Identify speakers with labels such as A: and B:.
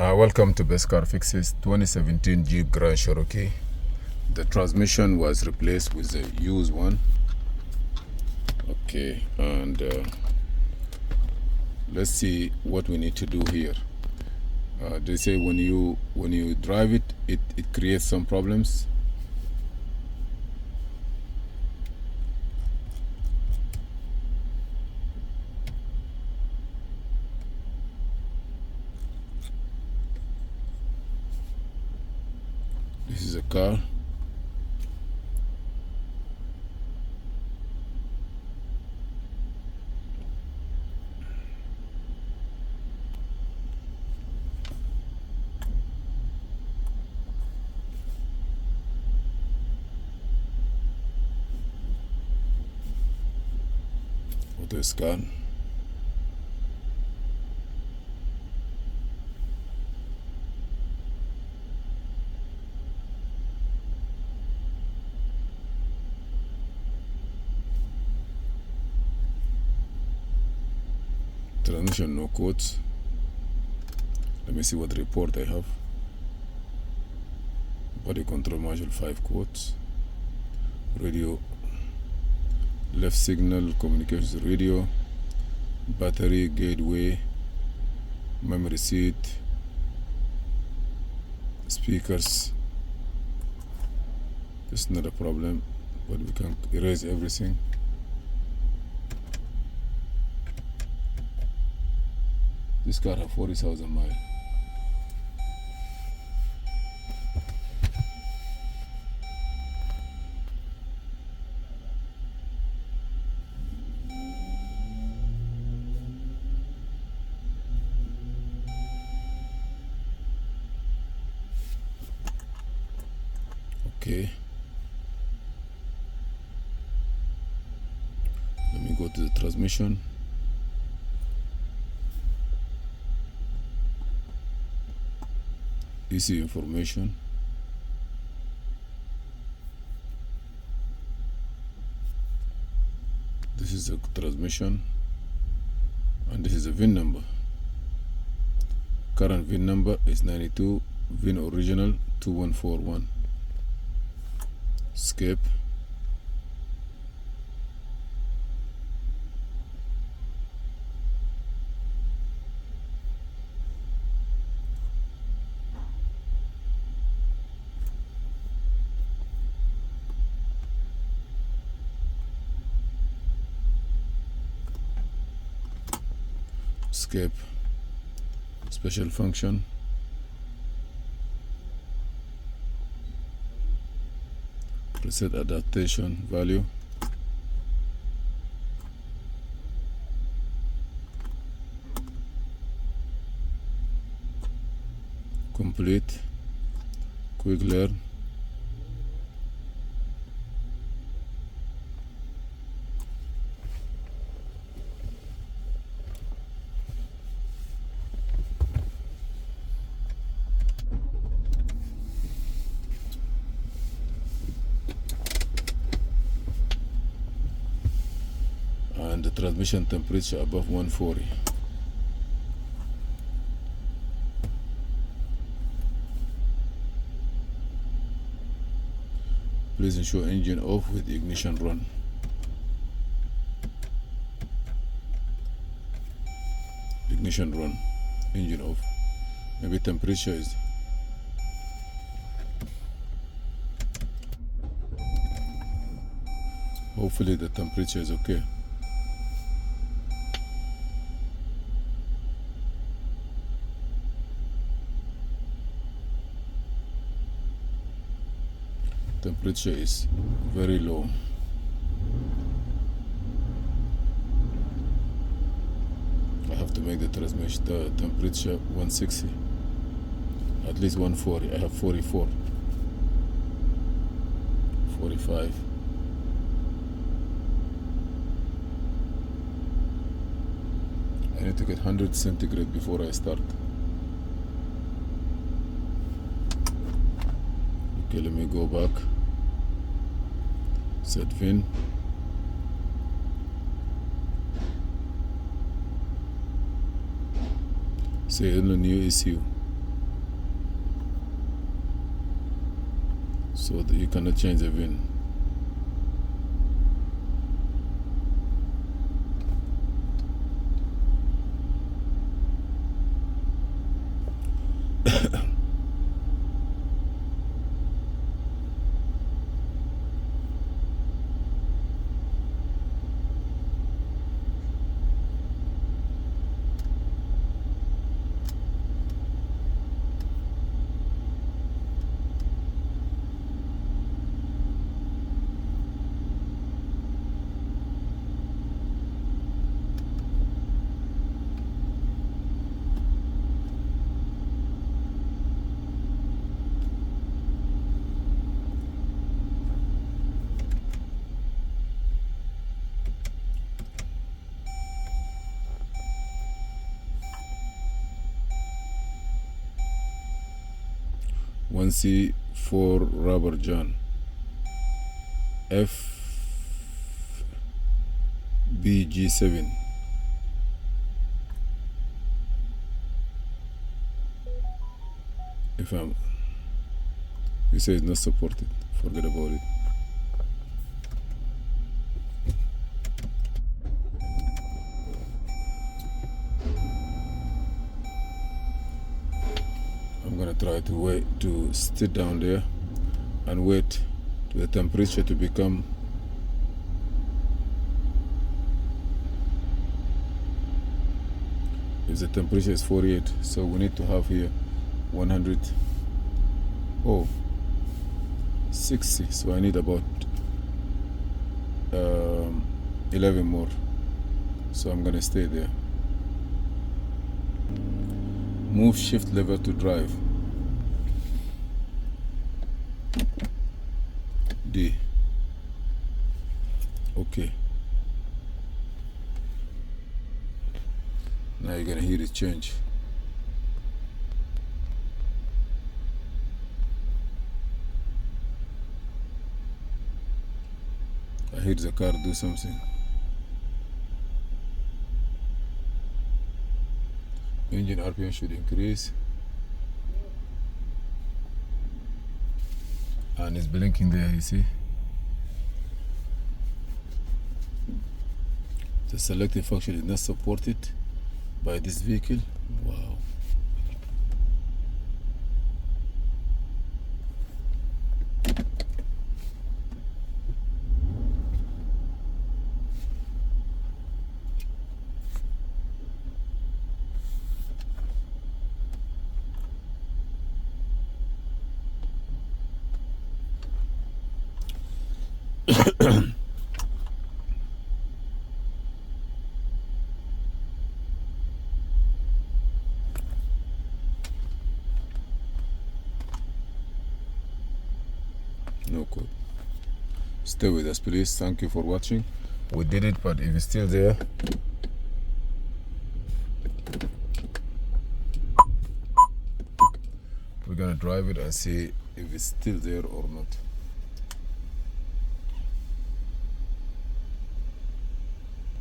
A: Welcome to Best Car Fixes 2017 Jeep Grand Cherokee. The transmission was replaced with a used one. Okay, and let's see what we need to do here. They say when you drive it, it creates some problems. This is a car. Auto scan. Transmission no codes. Let me see what report I have. Body control module 5 codes. Radio, left signal communications radio, battery, gateway, memory seat, speakers. This is not a problem, but we can erase everything. This car has 40,000 miles. Okay. Let me go to the transmission. ECU information. This is the transmission, and this is the VIN number. Current VIN number is 92, VIN original 2141. Skip. Skip. Special function. Preset adaptation value. Complete. Quick learn. And the transmission temperature above 140. Please ensure engine off with ignition run. Ignition run, engine off. Maybe temperature is. Hopefully the temperature is okay. Temperature is very low. I have to make the transmission the temperature 160, at least 140. I have 44, 45. I need to get 100 centigrade before I start. Okay, let me go back. Set VIN. Say in the new ECU. so that you cannot change the VIN. One C 4 Rubber John FBG7. If I'm, you say it's not supported, forget about it. I'm gonna try to wait to sit down there and wait to the temperature to become if the temperature is 48, so we need to have here 100 60, so I need about 11 more, so I'm gonna stay there. Move shift lever to drive. D. Okay. Now you're gonna hear it change. I hear the car do something. Engine RPM should increase. And it's blinking there, you see. The selective function is not supported by this vehicle. Wow. No code. Stay with us, please. Thank you for watching. We did it, but if it's still there, we're gonna drive it and see if it's still there or not.